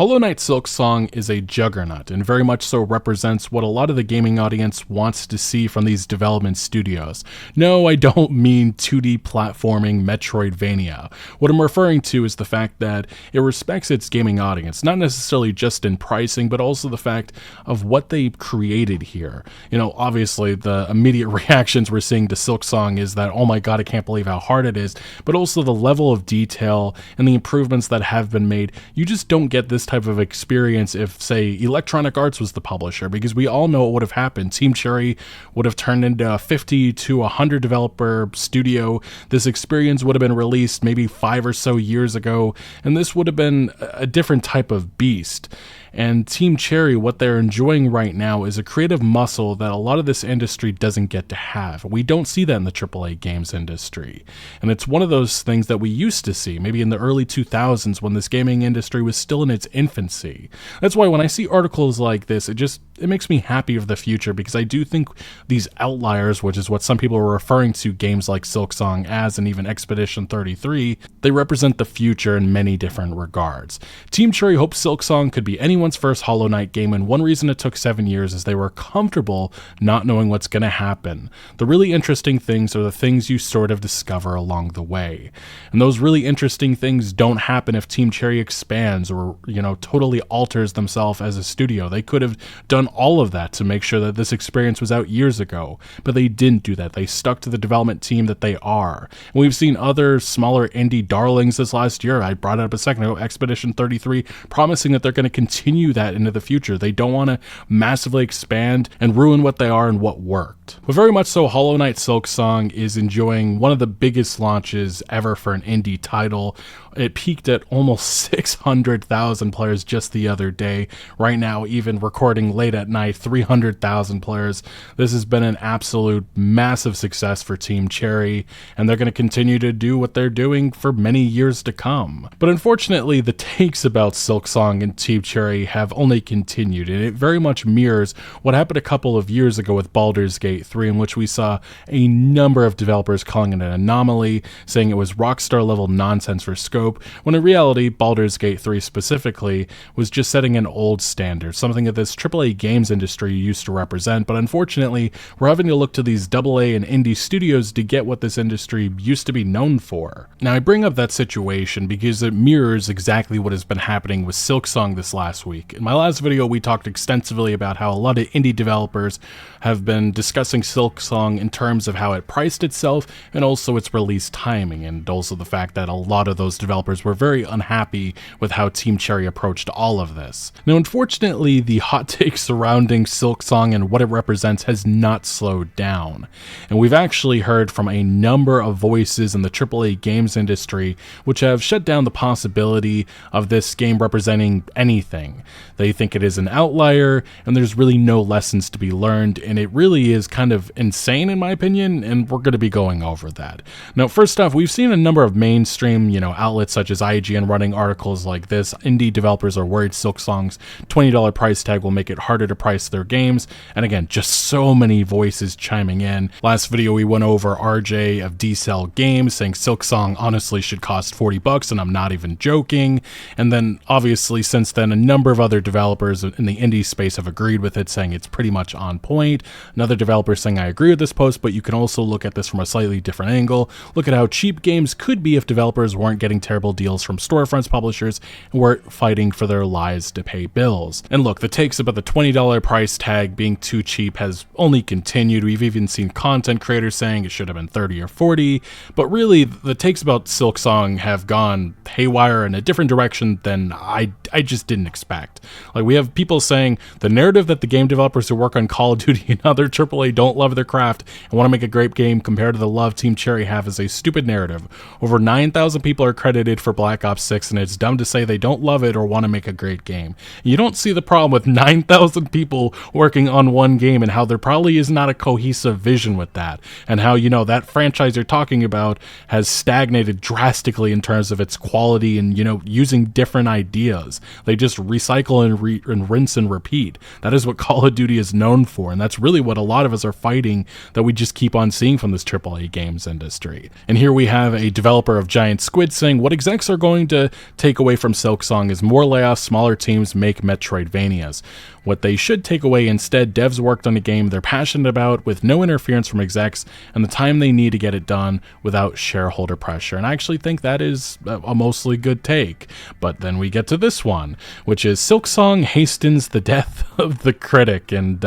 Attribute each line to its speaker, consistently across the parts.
Speaker 1: Hollow Knight Silksong is a juggernaut and very much so represents what a lot of the gaming audience wants to see from these development studios. No, I don't mean 2D platforming Metroidvania. What I'm referring to is the fact that it respects its gaming audience, not necessarily just in pricing, but also the fact of what they created here. You know, obviously the immediate reactions we're seeing to Silksong is that, oh my god, I can't believe how hard it is, but also the level of detail and the improvements that have been made. You just don't get this type of experience if, say, Electronic Arts was the publisher, because we all know what would have happened. Team Cherry would have turned into a 50 to 100 developer studio. This experience would have been released maybe 5 or so years ago, and this would have been a different type of beast. And Team Cherry, what they're enjoying right now is a creative muscle that a lot of this industry doesn't get to have. We don't see that in the AAA games industry. And it's one of those things that we used to see, maybe in the early 2000s when this gaming industry was still in its infancy. That's why when I see articles like this, it makes me happy for the future, because I do think these outliers, which is what some people are referring to games like Silksong as, and even Expedition 33, they represent the future in many different regards. Team Cherry hopes Silksong could be anyone's first Hollow Knight game, and one reason it took 7 years is they were comfortable not knowing what's going to happen. The really interesting things are the things you sort of discover along the way. And those really interesting things don't happen if Team Cherry expands or, totally alters themselves as a studio. They could have done all of that to make sure that this experience was out years ago, but they didn't do that. They stuck to the development team that they are. And we've seen other smaller indie darlings this last year. I brought it up a second ago, Expedition 33, promising that they're going to continue that into the future. They don't want to massively expand and ruin what they are and what worked. But very much so, Hollow Knight Silksong is enjoying one of the biggest launches ever for an indie title. It peaked at almost 600,000 players just the other day. Right now, even recording late at night, 300,000 players. This has been an absolute massive success for Team Cherry, and they're going to continue to do what they're doing for many years to come. But unfortunately, the takes about Silksong and Team Cherry have only continued, and it very much mirrors what happened a couple of years ago with Baldur's Gate 3, in which we saw a number of developers calling it an anomaly, saying it was Rockstar level nonsense for scope, when in reality, Baldur's Gate 3 specifically was just setting an old standard, something that this AAA games industry used to represent. But unfortunately, we're having to look to these AA and indie studios to get what this industry used to be known for. Now, I bring up that situation because it mirrors exactly what has been happening with Silksong this last week. In my last video, we talked extensively about how a lot of indie developers have been discussing Silksong in terms of how it priced itself and also its release timing, and also the fact that a lot of those developers were very unhappy with how Team Cherry approached all of this. Now, unfortunately, the hot take surrounding Silksong and what it represents has not slowed down, and we've actually heard from a number of voices in the AAA games industry which have shut down the possibility of this game representing anything. They think it is an outlier, and there's really no lessons to be learned, and it really is kind of insane in my opinion, and we're going to be going over that. Now, first off, we've seen a number of mainstream, outlets such as IGN running articles like this. Indie developers are worried Silksong's $20 price tag will make it harder to price their games, and again, just so many voices chiming in. Last video we went over RJ of D-Cell Games saying Silksong honestly should cost $40, and I'm not even joking. And then obviously since then, a number of other developers in the indie space have agreed with it, saying it's pretty much on point. Another developer saying, I agree with this post, but you can also look at this from a slightly different angle. Look at how cheap games could be if developers weren't getting terrible deals from storefronts publishers and weren't fighting for their lives to pay bills. And look, the takes about the $20 price tag being too cheap has only continued. We've even seen content creators saying it should have been 30 or 40, but really the takes about Silksong have gone haywire in a different direction than I just didn't expect. Like, we have people saying the narrative that the game developers who work on Call of Duty and other AAA don't love their craft and want to make a great game compared to the love Team Cherry have is a stupid narrative. Over 9,000 people are credited for Black Ops 6, and it's dumb to say they don't love it or want to make a great game. You don't see the problem with 9,000 people working on one game and how there probably is not a cohesive vision with that, and how, that franchise you're talking about has stagnated drastically in terms of its quality and, using different ideas. They just recycle and rinse and repeat. That is what Call of Duty is known for, and that's really what a lot of us are fighting, that we just keep on seeing from this AAA games industry. And here we have a developer of Giant Squid saying what execs are going to take away from Silksong is more more layoffs, smaller teams make Metroidvanias. What they should take away instead, devs worked on a game they're passionate about with no interference from execs and the time they need to get it done without shareholder pressure. And I actually think that is a mostly good take. But then we get to this one, which is Silksong hastens the death of the critic. And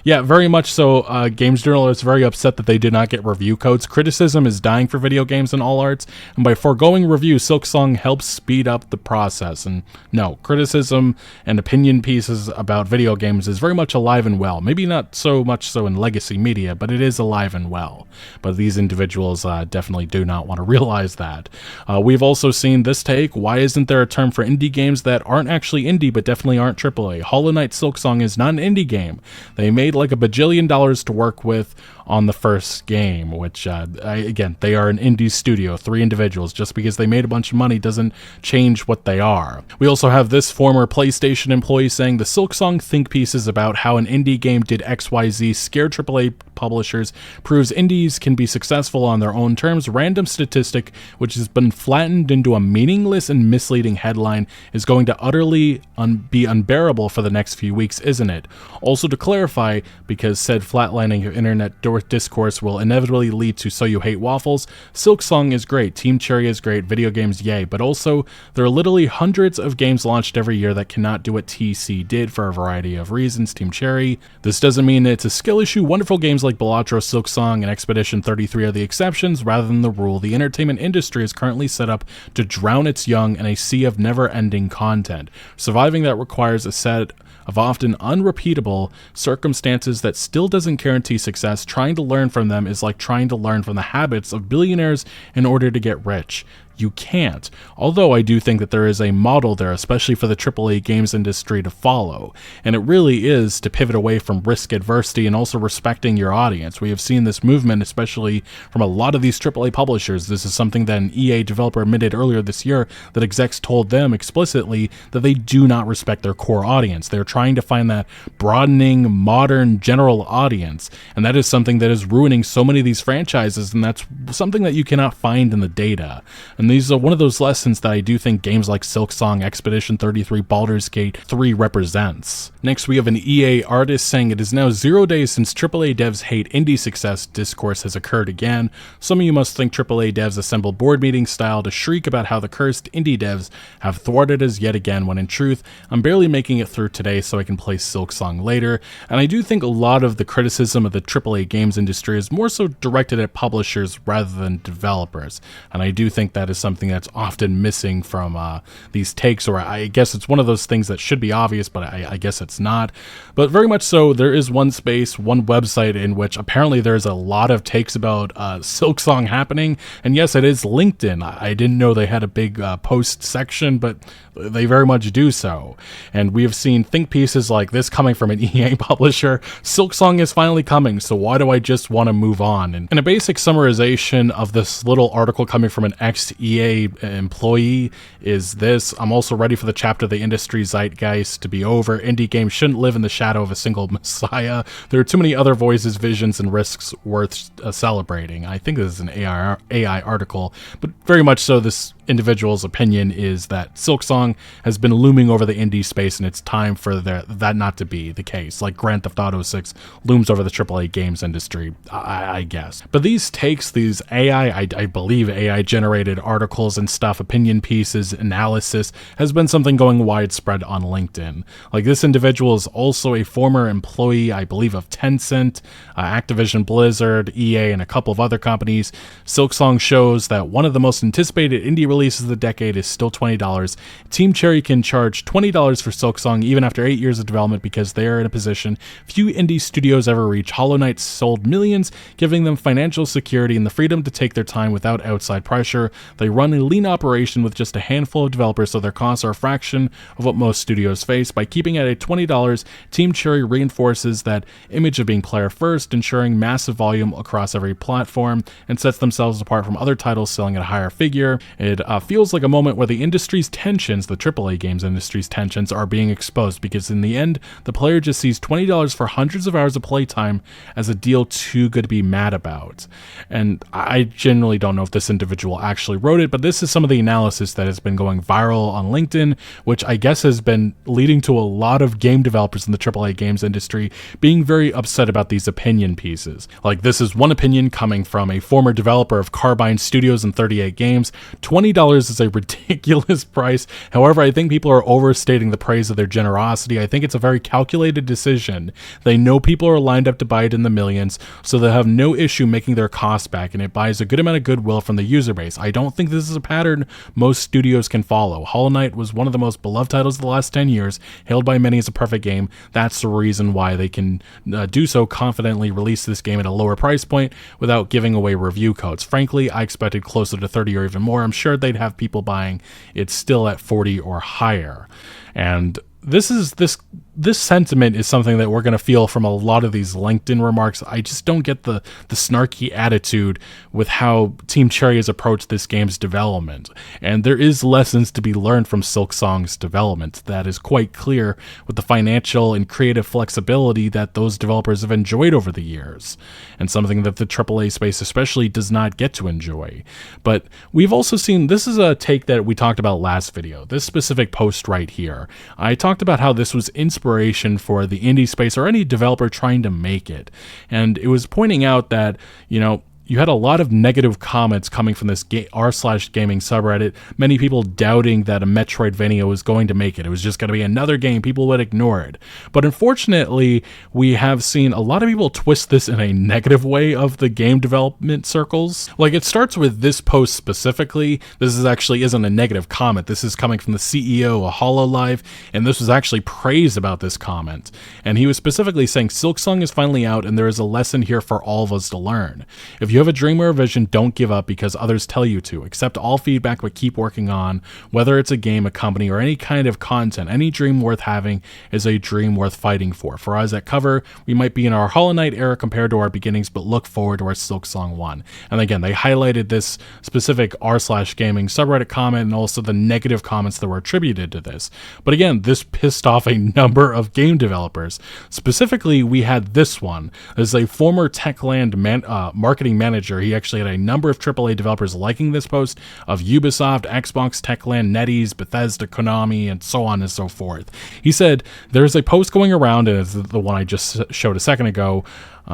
Speaker 1: yeah, very much so. Games Journal is very upset that they did not get review codes. Criticism is dying for video games and all arts, and by foregoing review, Silksong helps speed up the process. And no, criticism and opinion pieces about video games is very much alive and well. Maybe not so much so in legacy media, but it is alive and well. But these individuals definitely do not want to realize that. We've also seen this take: why isn't there a term for indie games that aren't actually indie but definitely aren't AAA? Hollow Knight Silksong is not an indie game. They made like $1 bajillion to work with on the first game, which again, they are an indie studio, 3 individuals. Just because they made a bunch of money doesn't change what they are. We also have this former PlayStation employee saying the Silksong think pieces about how an indie game did XYZ scare AAA publishers, proves indies can be successful on their own terms. Random statistic which has been flattened into a meaningless and misleading headline is going to utterly be unbearable for the next few weeks, isn't it? Also, to clarify, because said flatlining of internet discourse will inevitably lead to So You Hate Waffles, Silksong is great, Team Cherry is great, video games yay, but also there are literally hundreds of games launched every year that cannot do what TC did for a variety of reasons. Team Cherry. This doesn't mean it's a skill issue. Wonderful games like Balatro, Silksong, and Expedition 33 are the exceptions rather than the rule. The entertainment industry is currently set up to drown its young in a sea of never-ending content. Surviving that requires a set of often unrepeatable circumstances that still doesn't guarantee success. Trying to learn from them is like trying to learn from the habits of billionaires in order to get rich. You can't. Although I do think that there is a model there, especially for the AAA games industry to follow. And it really is to pivot away from risk adversity and also respecting your audience. We have seen this movement, especially from a lot of these AAA publishers. This is something that an EA developer admitted earlier this year, that execs told them explicitly that they do not respect their core audience. They're trying to find that broadening, modern, general audience. And that is something that is ruining so many of these franchises, and that's something that you cannot find in the data. And these are one of those lessons that I do think games like Silksong, Expedition 33, Baldur's Gate 3 represents. Next, we have an EA artist saying it is now 0 days since AAA devs hate indie success. Discourse has occurred again. Some of you must think AAA devs assemble board meeting style to shriek about how the cursed indie devs have thwarted us yet again, when in truth, I'm barely making it through today so I can play Silksong later. And I do think a lot of the criticism of the AAA games industry is more so directed at publishers rather than developers. And I do think that is something that's often missing from these takes, or I guess it's one of those things that should be obvious, but I guess it's not. But very much so, there is one space, one website in which apparently there's a lot of takes about Silksong happening, and yes, it is LinkedIn. I didn't know they had a big post section, but they very much do so. And we have seen think pieces like this coming from an EA publisher: Silksong is finally coming, so why do I just want to move on? And a basic summarization of this little article coming from an ex-EA employee is this: I'm also ready for the chapter of the industry zeitgeist to be over. Indie games shouldn't live in the shadow of a single messiah. There are too many other voices, visions, and risks worth celebrating. I think this is an AI article, but very much so this individual's opinion is that Silksong has been looming over the indie space, and it's time for that not to be the case. Like Grand Theft Auto 6 looms over the AAA games industry, I guess. But these takes, these I believe AI-generated articles and stuff, opinion pieces, analysis, has been something going widespread on LinkedIn. Like, this individual is also a former employee, I believe, of Tencent, Activision Blizzard, EA, and a couple of other companies. Silksong shows that one of the most anticipated indie releases of the decade is still $20. Team Cherry can charge $20 for Silksong even after 8 years of development because they are in a position few indie studios ever reach. Hollow Knight sold millions, giving them financial security and the freedom to take their time without outside pressure. They run a lean operation with just a handful of developers, so their costs are a fraction of what most studios face. By keeping it at $20, Team Cherry reinforces that image of being player first, ensuring massive volume across every platform, and sets themselves apart from other titles selling at a higher figure. It feels like a moment where the industry's tensions, the AAA games industry's tensions, are being exposed, because in the end, the player just sees $20 for hundreds of hours of playtime as a deal too good to be mad about. And I genuinely don't know if this individual actually wrote it, but this is some of the analysis that has been going viral on LinkedIn, which I guess has been leading to a lot of game developers in the AAA games industry being very upset about these opinion pieces. Like, this is one opinion coming from a former developer of Carbine Studios and 38 Games. $20 is a ridiculous price. However, I think people are overstating the praise of their generosity. I think it's a very calculated decision. They know people are lined up to buy it in the millions, so they'll have no issue making their costs back, and it buys a good amount of goodwill from the user base. I don't think this is a pattern most studios can follow. Hollow Knight was one of the most beloved titles of the last 10 years, hailed by many as a perfect game. That's the reason why they can do so confidently, release this game at a lower price point without giving away review codes. Frankly, I expected closer to 30 or even more. I'm sure they'd have people buying it still at 40 or higher. And this sentiment is something that we're going to feel from a lot of these LinkedIn remarks. I just don't get the snarky attitude with how Team Cherry has approached this game's development. And there is lessons to be learned from Silksong's development. That is quite clear with the financial and creative flexibility that those developers have enjoyed over the years, and something that the AAA space especially does not get to enjoy. But we've also seen, this is a take that we talked about last video, this specific post right here. I talked about how this was inspiration for the indie space or any developer trying to make it. And it was pointing out that, you had a lot of negative comments coming from this r/gaming subreddit, many people doubting that a Metroidvania was going to make it. It was just going to be another game, people would ignore it. But unfortunately, we have seen a lot of people twist this in a negative way of the game development circles. Like, it starts with this post specifically. This isn't a negative comment. This is coming from the CEO of HoloLive, and this was actually praise about this comment. And he was specifically saying, Silksong is finally out, and there is a lesson here for all of us to learn. If you have a dream or a vision, don't give up because others tell you to. Accept all feedback, but keep working on. Whether it's a game, a company, or any kind of content, any dream worth having is a dream worth fighting for. For us at Cover, we might be in our Hollow Knight era compared to our beginnings, but look forward to our Silksong 1. And again, they highlighted this specific r/gaming subreddit comment and also the negative comments that were attributed to this. But again, this pissed off a number of game developers. Specifically, we had this one. As a former Techland marketing manager, he actually had a number of AAA developers liking this post of Ubisoft, Xbox, Techland, NetEase, Bethesda, Konami, and so on and so forth. He said, there's a post going around, and it's the one I just showed a second ago,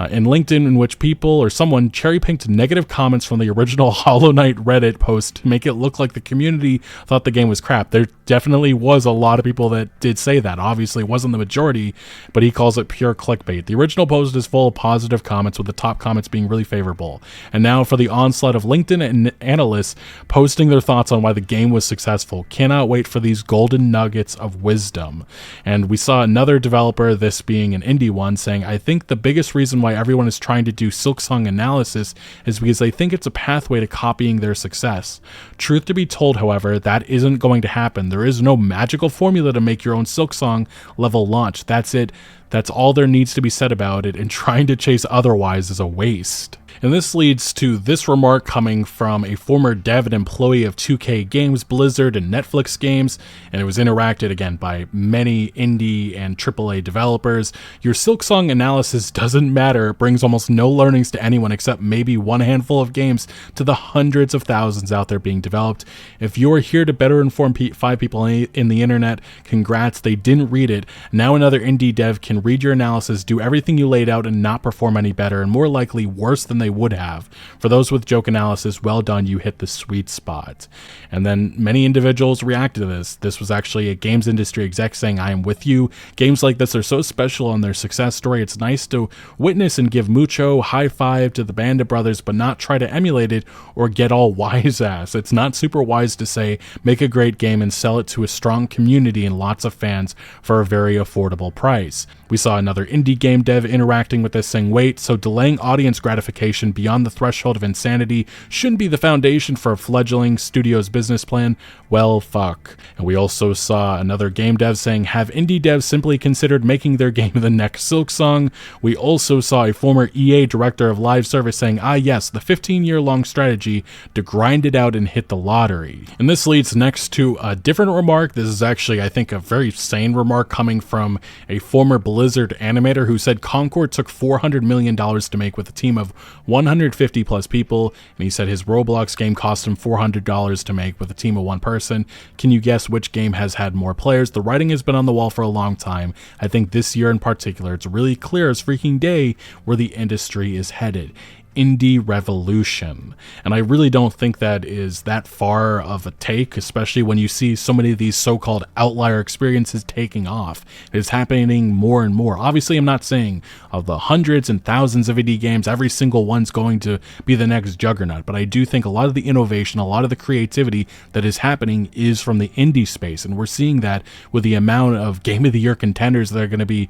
Speaker 1: in LinkedIn, in which people or someone cherry-picked negative comments from the original Hollow Knight Reddit post to make it look like the community thought the game was crap. There definitely was a lot of people that did say that. Obviously, it wasn't the majority, but he calls it pure clickbait. The original post is full of positive comments, with the top comments being really favorable. And now for the onslaught of LinkedIn analysts posting their thoughts on why the game was successful. Cannot wait for these golden nuggets of wisdom. And we saw another developer, this being an indie one, saying, I think the biggest reason why everyone is trying to do Silksong analysis is because they think it's a pathway to copying their success. Truth to be told, however, that isn't going to happen. There is no magical formula to make your own Silksong level launch. That's it. That's all there needs to be said about it, and trying to chase otherwise is a waste. And this leads to this remark coming from a former dev and employee of 2K Games, Blizzard, and Netflix Games, and it was interacted again by many indie and AAA developers. Your Silksong analysis doesn't matter. It brings almost no learnings to anyone except maybe one handful of games to the hundreds of thousands out there being developed. If you are here to better inform 5 people in the internet, congrats, they didn't read it. Now another indie dev can read your analysis, do everything you laid out, and not perform any better, and more likely worse than they would have. For those with joke analysis, well done, you hit the sweet spot. And then many individuals reacted to this. This was actually a games industry exec saying, I am with you. Games like this are so special in their success story. It's nice to witness and give mucho high five to the band of brothers, but not try to emulate it or get all wise ass. It's not super wise to say, make a great game and sell it to a strong community and lots of fans for a very affordable price. We saw another indie game dev interacting with this saying, wait, so delaying audience gratification innovation beyond the threshold of insanity shouldn't be the foundation for a fledgling studio's business plan, well, fuck. And we also saw another game dev saying, have indie devs simply considered making their game the next Silksong? We also saw a former EA director of live service saying, yes, the 15-year-long strategy to grind it out and hit the lottery. And this leads next to a different remark. This is actually, I think, a very sane remark coming from a former Blizzard animator who said Concord took $400 million to make with a team of 150 plus people, and he said his Roblox game cost him $400 to make with a team of one person. Can you guess which game has had more players? The writing has been on the wall for a long time. I think this year in particular, it's really clear as freaking day where the industry is headed. Indie revolution. And I really don't think that is that far of a take, especially when you see so many of these so-called outlier experiences taking off. It is happening more and more. Obviously, I'm not saying of the hundreds and thousands of indie games, every single one's going to be the next juggernaut, but I do think a lot of the innovation, a lot of the creativity that is happening is from the indie space, and we're seeing that with the amount of Game of the Year contenders that are going to be,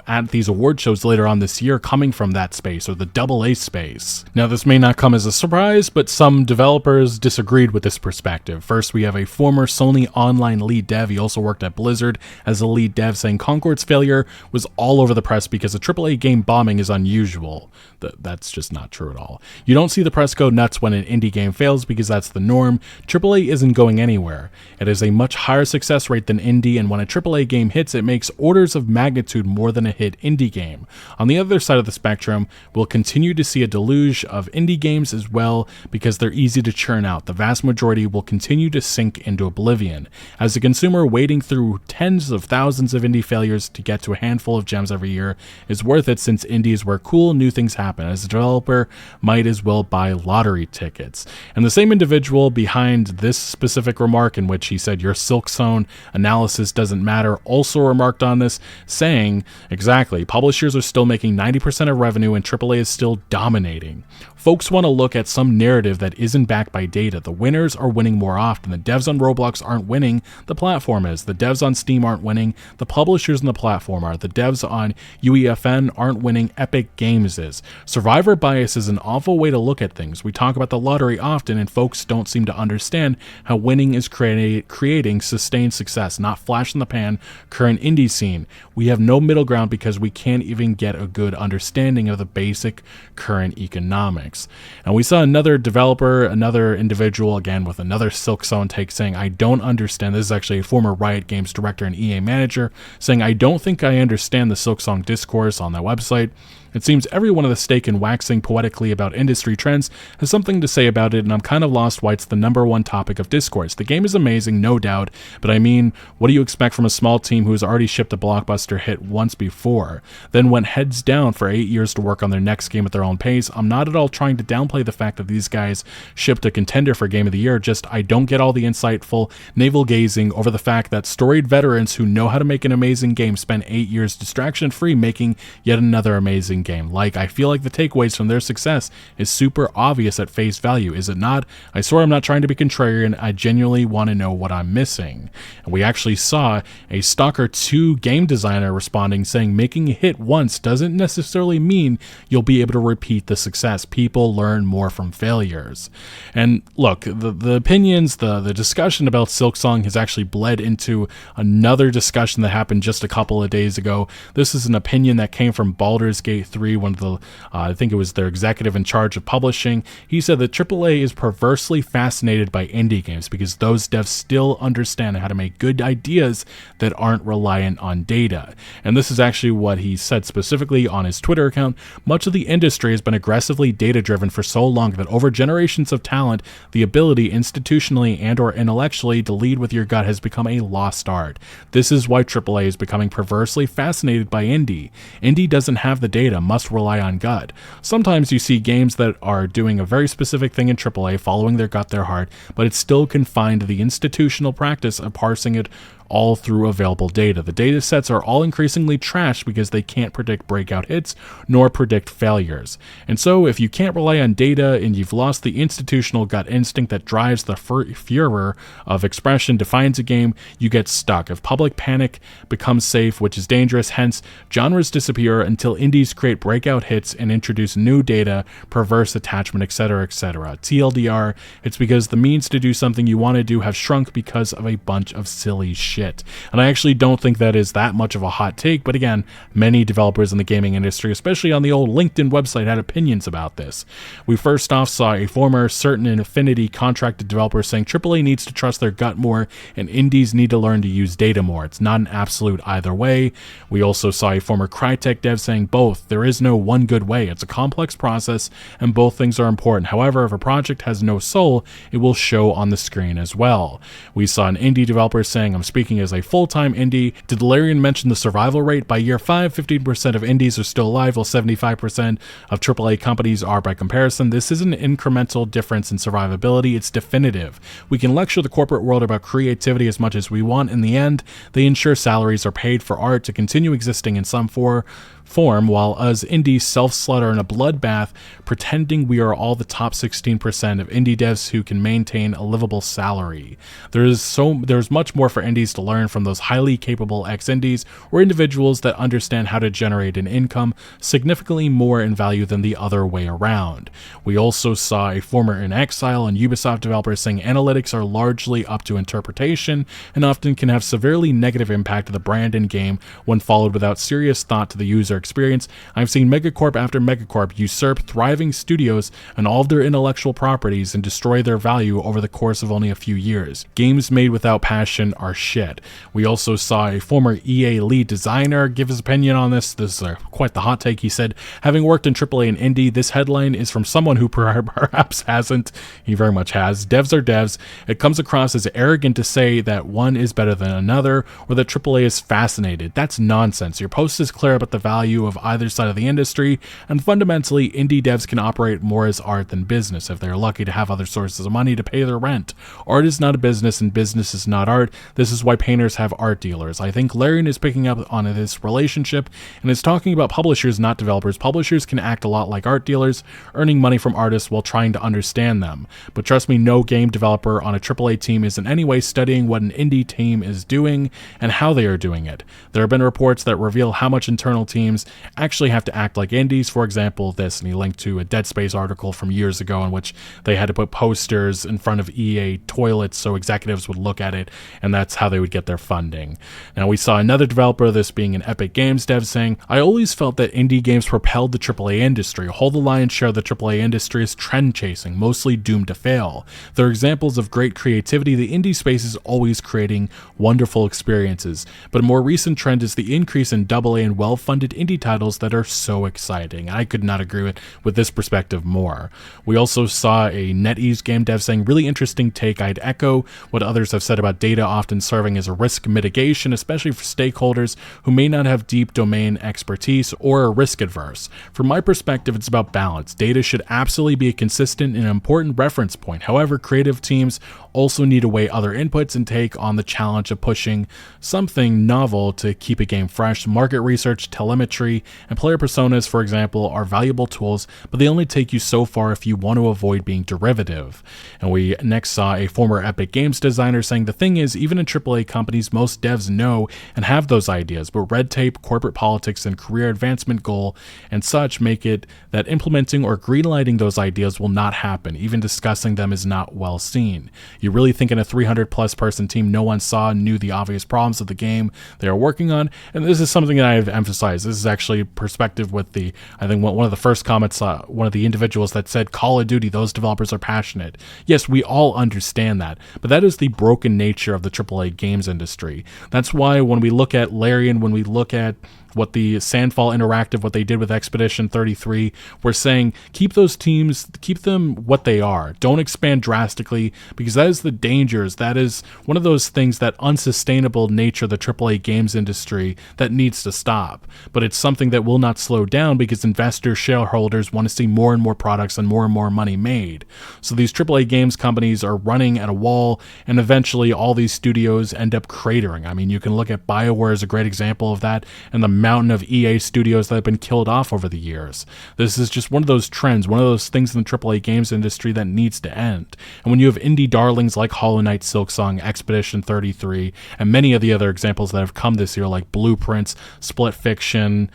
Speaker 1: at these award shows later on this year coming from that space, or the AA space. Now, this may not come as a surprise, but some developers disagreed with this perspective. First, we have a former Sony online lead dev. He also worked at Blizzard as a lead dev, saying Concord's failure was all over the press because a AAA game bombing is unusual. That's just not true at all. You don't see the press go nuts when an indie game fails because that's the norm. AAA isn't going anywhere. It has a much higher success rate than indie, and when a AAA game hits, it makes orders of magnitude more than a hit indie game. On the other side of the spectrum, we'll continue to see a deluge of indie games as well because they're easy to churn out. The vast majority will continue to sink into oblivion. As a consumer, wading through tens of thousands of indie failures to get to a handful of gems every year is worth it, since indie is where cool new things happen. As a developer, might as well buy lottery tickets. And the same individual behind this specific remark, in which he said your Silksong analysis doesn't matter, also remarked on this, saying, exactly, publishers are still making 90% of revenue and AAA is still dominating. Folks want to look at some narrative that isn't backed by data. The winners are winning more often. The devs on Roblox aren't winning, the platform is. The devs on Steam aren't winning, the publishers on the platform are. The devs on UEFN aren't winning, Epic Games is. Survivor bias is an awful way to look at things. We talk about the lottery often, and folks don't seem to understand how winning is creating sustained success, not flash in the pan current indie scene. We have no middle ground because we can't even get a good understanding of the basic current economics. And we saw another developer, another individual, again with another Silksong take, saying, I don't understand. This is actually a former Riot Games director and EA manager, saying, I don't think I understand the Silksong discourse on that website. It seems every one of the stake and waxing poetically about industry trends has something to say about it, and I'm kind of lost why it's the #1 topic of discourse. The game is amazing, no doubt, but I mean, what do you expect from a small team who has already shipped a blockbuster hit once before, then went heads down for 8 years to work on their next game at their own pace? I'm not at all trying to downplay the fact that these guys shipped a contender for Game of the Year, just I don't get all the insightful navel-gazing over the fact that storied veterans who know how to make an amazing game spent 8 years distraction-free making yet another amazing game. I feel like the takeaways from their success is super obvious at face value, is it not? I swear I'm not trying to be contrarian, I genuinely want to know what I'm missing. And we actually saw a Stalker 2 game designer responding, saying making a hit once doesn't necessarily mean you'll be able to repeat the success. People learn more from failures. And look, the opinions, the discussion about Silksong has actually bled into another discussion that happened just a couple of days ago. This is an opinion that came from Baldur's Gate 3, one of the, I think it was their executive in charge of publishing. He said that AAA is perversely fascinated by indie games because those devs still understand how to make good ideas that aren't reliant on data. And this is actually what he said specifically on his Twitter account. Much of the industry has been aggressively data-driven for so long that over generations of talent, the ability institutionally and or intellectually to lead with your gut has become a lost art. This is why AAA is becoming perversely fascinated by indie. Indie doesn't have the data, must rely on gut. Sometimes you see games that are doing a very specific thing in AAA, following their gut, their heart, but it's still confined to the institutional practice of parsing it all through available data. The data sets are all increasingly trashed because they can't predict breakout hits nor predict failures. And so if you can't rely on data and you've lost the institutional gut instinct that drives the furor of expression, defines a game, you get stuck. If public panic becomes safe, which is dangerous, hence genres disappear until indies create breakout hits and introduce new data, perverse attachment, etc., etc. TLDR, it's because the means to do something you want to do have shrunk because of a bunch of silly shit. And I actually don't think that is that much of a hot take, but again, many developers in the gaming industry, especially on the old LinkedIn website, had opinions about this. We first off saw a former certain Infinity contracted developer saying AAA needs to trust their gut more and indies need to learn to use data more. It's not an absolute either way. We also saw a former Crytek dev saying both. There is no one good way. It's a complex process and both things are important. However, if a project has no soul, it will show on the screen as well. We saw an indie developer saying, I'm speaking as a full-time indie. Did Larian mention the survival rate? By year 5, 15% of indies are still alive, while 75% of AAA companies are by comparison. This isn't an incremental difference in survivability, it's definitive. We can lecture the corporate world about creativity as much as we want. In the end, they ensure salaries are paid for art to continue existing in some form, while us indies self-slaughter in a bloodbath, pretending we are all the top 16% of indie devs who can maintain a livable salary. There's much more for indies to learn from those highly capable ex-indies or individuals that understand how to generate an income significantly more in value than the other way around. We also saw a former in exile and Ubisoft developer saying analytics are largely up to interpretation and often can have severely negative impact to the brand and game when followed without serious thought to the user experience. I've seen megacorp after megacorp usurp thriving studios and all of their intellectual properties and destroy their value over the course of only a few years. Games made without passion are shit. We also saw a former EA lead designer give his opinion on this. This is quite the hot take. He said, having worked in AAA and indie, this headline is from someone who perhaps hasn't. He very much has. Devs are devs. It comes across as arrogant to say that one is better than another or that AAA is fascinated. That's nonsense. Your post is clear about the value of either side of the industry, and fundamentally, indie devs can operate more as art than business if they're lucky to have other sources of money to pay their rent. Art is not a business, and business is not art. This is why painters have art dealers. I think Larian is picking up on this relationship and is talking about publishers, not developers. Publishers can act a lot like art dealers, earning money from artists while trying to understand them. But trust me, no game developer on a AAA team is in any way studying what an indie team is doing and how they are doing it. There have been reports that reveal how much internal teams actually have to act like indies. For example, this, and he linked to a Dead Space article from years ago in which they had to put posters in front of EA toilets so executives would look at it, and that's how they would get their funding. Now, we saw another developer, this being an Epic Games dev, saying, I always felt that indie games propelled the AAA industry. Hold the lion's share of the AAA industry is trend chasing, mostly doomed to fail. There are examples of great creativity. The indie space is always creating wonderful experiences, but a more recent trend is the increase in AA and well-funded indie titles that are so exciting. I could not agree with this perspective more. We also saw a NetEase game dev saying, really interesting take. I'd echo what others have said about data often serving as a risk mitigation, especially for stakeholders who may not have deep domain expertise or are risk adverse. From my perspective, it's about balance. Data should absolutely be a consistent and important reference point. However, creative teams also need to weigh other inputs and take on the challenge of pushing something novel to keep a game fresh. Market research, telemetry, and player personas, for example, are valuable tools, but they only take you so far if you want to avoid being derivative. And we next saw a former Epic Games designer saying, the thing is, even in AAA companies, most devs know and have those ideas, but red tape, corporate politics, and career advancement goal and such make it that implementing or greenlighting those ideas will not happen. Even discussing them is not well seen. You really think in a 300 plus person team no one saw and knew the obvious problems of the game they are working on? And this is something that I've emphasized. This is actually perspective with the, I think one of the first comments, one of the individuals that said, Call of Duty, those developers are passionate. Yes, we all understand that, but that is the broken nature of the AAA games industry. That's why when we look at Larian, when we look at what the Sandfall Interactive, what they did with Expedition 33, we're saying keep those teams, keep them what they are. Don't expand drastically, because that is the dangers. That is one of those things, that unsustainable nature of the AAA games industry that needs to stop. But it's something that will not slow down because investors, shareholders want to see more and more products and more money made. So these AAA games companies are running at a wall, and eventually all these studios end up cratering. I mean, you can look at BioWare as a great example of that, and the mountain of EA studios that have been killed off over the years. This is just one of those trends, one of those things in the AAA games industry that needs to end. And when you have indie darlings like Hollow Knight, Silksong, Expedition 33, and many of the other examples that have come this year like Blueprints, Split Fiction,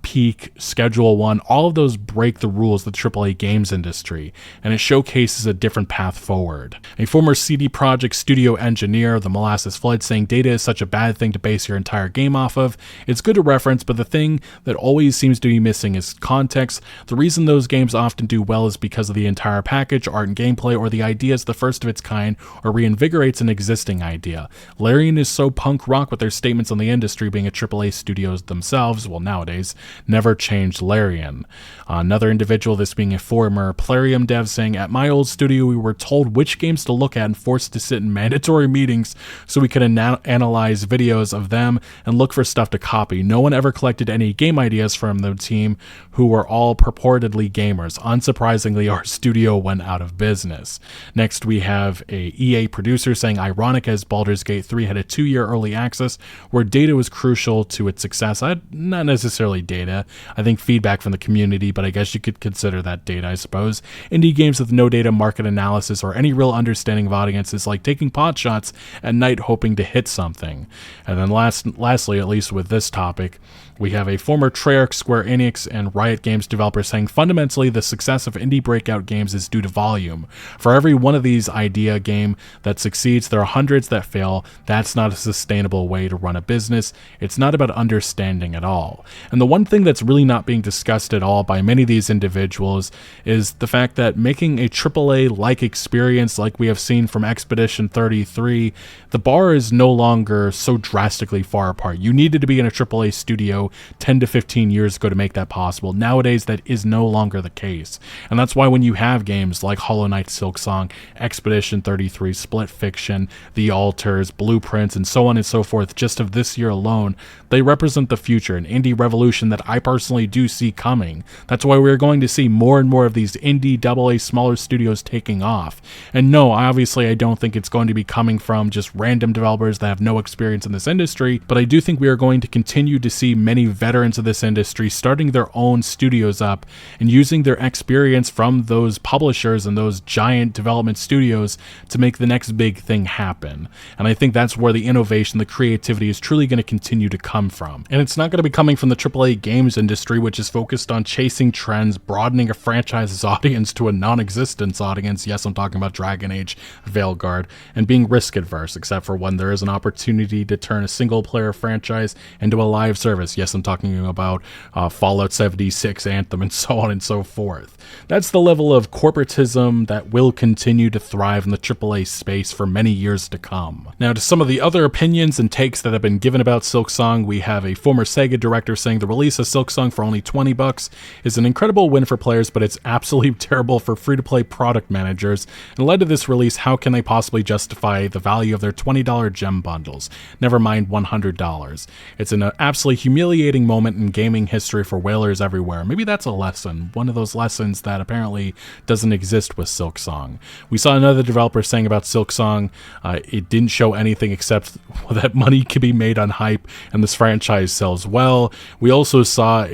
Speaker 1: Peak, Schedule 1, all of those break the rules of the AAA games industry, and it showcases a different path forward. A former CD Projekt studio engineer, the Molasses Flood, saying data is such a bad thing to base your entire game off of. It's good to reference, but the thing that always seems to be missing is context. The reason those games often do well is because of the entire package, art and gameplay, or the idea is the first of its kind, or reinvigorates an existing idea. Larian is so punk rock with their statements on the industry being a AAA studios themselves, well nowadays, never changed Larian. Another individual, this being a former Plarium dev, saying, at my old studio we were told which games to look at and forced to sit in mandatory meetings so we could analyze videos of them and look for stuff to copy. No one ever collected any game ideas from the team, who were all purportedly gamers. Unsurprisingly, our studio went out of business. Next, we have a EA producer saying, ironic as Baldur's Gate 3 had a 2-year early access where data was crucial to its success. Not necessarily data, I think feedback from the community, but I guess you could consider that data, I suppose. Indie games with no data, market analysis, or any real understanding of audiences, like taking pot shots at night hoping to hit something. And then lastly, at least with this topic, we have a former Treyarch, Square Enix, and Riot Games developer saying fundamentally the success of indie breakout games is due to volume. For every one of these idea game that succeeds, there are hundreds that fail. That's not a sustainable way to run a business. It's not about understanding at all. And the one thing that's really not being discussed at all by many of these individuals is the fact that making a AAA-like experience like we have seen from Expedition 33, the bar is no longer so drastically far apart. You needed to be in a AAA studio 10 to 15 years ago to make that possible. Nowadays, that is no longer the case. And that's why when you have games like Hollow Knight, Silksong, Expedition 33, Split Fiction, The Alters, Blueprints, and so on and so forth, just of this year alone, they represent the future, an indie revolution that I personally do see coming. That's why we're going to see more and more of these indie AA smaller studios taking off. And no, obviously I don't think it's going to be coming from just random developers that have no experience in this industry, but I do think we are going to continue to see many veterans of this industry starting their own studios up and using their experience from those publishers and those giant development studios to make the next big thing happen. And I think that's where the innovation, the creativity is truly going to continue to come from. And it's not going to be coming from the AAA games industry, which is focused on chasing trends, broadening a franchise's audience to a non-existence audience. Yes, I'm talking about Dragon Age, Veilguard, and being risk adverse, except for when there is an opportunity to turn a single player franchise into a live service. Yes, I'm talking about Fallout 76, Anthem, and so on and so forth. That's the level of corporatism that will continue to thrive in the AAA space for many years to come. Now, to some of the other opinions and takes that have been given about Silksong, we have a former Sega director saying the release of Silksong for only $20 is an incredible win for players, but it's absolutely terrible for free-to-play product managers. In light of this release, how can they possibly justify the value of their $20 gem bundles? Never mind $100. It's an absolutely humiliating moment in gaming history for whalers everywhere. Maybe that's a lesson, one of those lessons that apparently doesn't exist with Silksong. We saw another developer saying about Silksong, it didn't show anything except that money can be made on hype and this franchise sells well. We also saw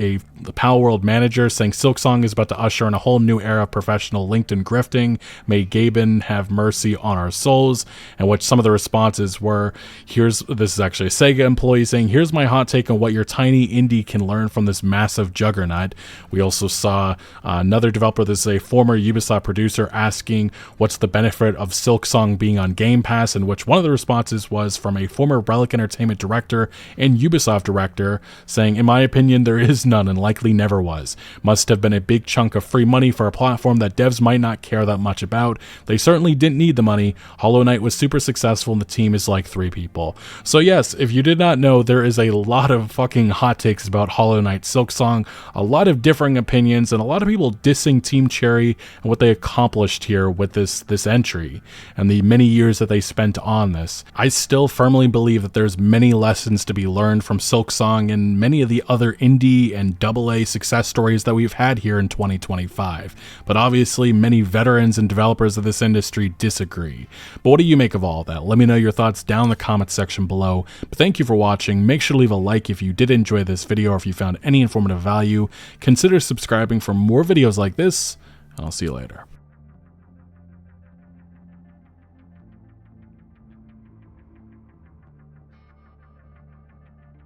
Speaker 1: the Palworld manager saying Silksong is about to usher in a whole new era of professional LinkedIn grifting. May Gaben have mercy on our souls. And what some of the responses were, this is actually a Sega employee saying, here's my hot take on what your tiny indie can learn from this massive juggernaut. We also saw another developer, this is a former Ubisoft producer, asking what's the benefit of Silksong being on Game Pass, in which one of the responses was from a former Relic Entertainment director and Ubisoft director saying, in my opinion, there is none, and likely never was. Must have been a big chunk of free money for a platform that devs might not care that much about. They certainly didn't need the money. Hollow Knight was super successful and the team is like 3 people. So yes, if you did not know, there is a lot of fucking hot takes about Hollow Knight Silksong, a lot of differing opinions, and a lot of people dissing Team Cherry and what they accomplished here with this entry and the many years that they spent on this. I still firmly believe that there's many lessons to be learned from Silksong and many of the other indie and AA success stories that we've had here in 2025. But obviously, many veterans and developers of this industry disagree. But what do you make of all that? Let me know your thoughts down in the comments section below. But thank you for watching. Make sure to leave a like if you did enjoy this video or if you found any informative value. Consider subscribing for more videos like this, and I'll see you later.